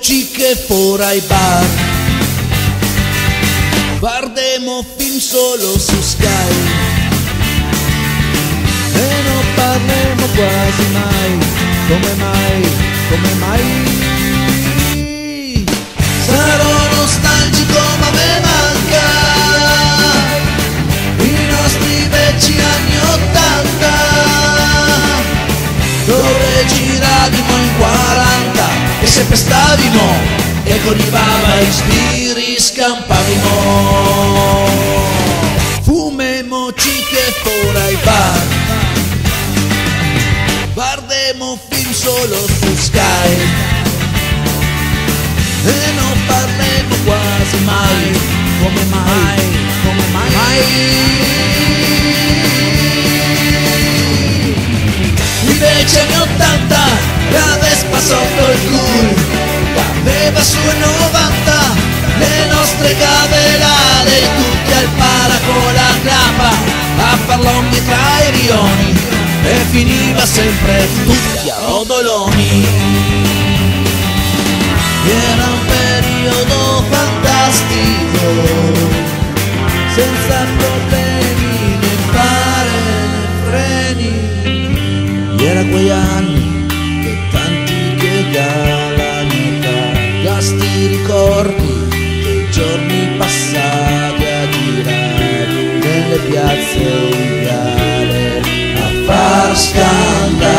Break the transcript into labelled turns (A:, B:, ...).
A: chic fuori ai bar, guardiamo film solo su Sky e non parliamo quasi mai. Come mai, come mai? Sarò nostalgico ma me manca i nostri vecchi anni '80, dove giravimo in 40 e sempre stavimo e con i bava e spiri scampavimo. Fumemo che fuori ai bar, guardiamo film solo su Sky e non parliamo quasi mai. Come mai, come mai? Invece anni '80 la Vespa sotto il culo aveva sui 90 le nostre cavelare, tutti al para con la grappa a far longhi tra i rioni e finiva sempre tutti a rodoloni. Era un periodo fantastico, senza problemi né fare né freni. Era quei anni che tanti che calamita, sti ricordi dei giorni passati a girare nelle piazze o in viale a far scandalo.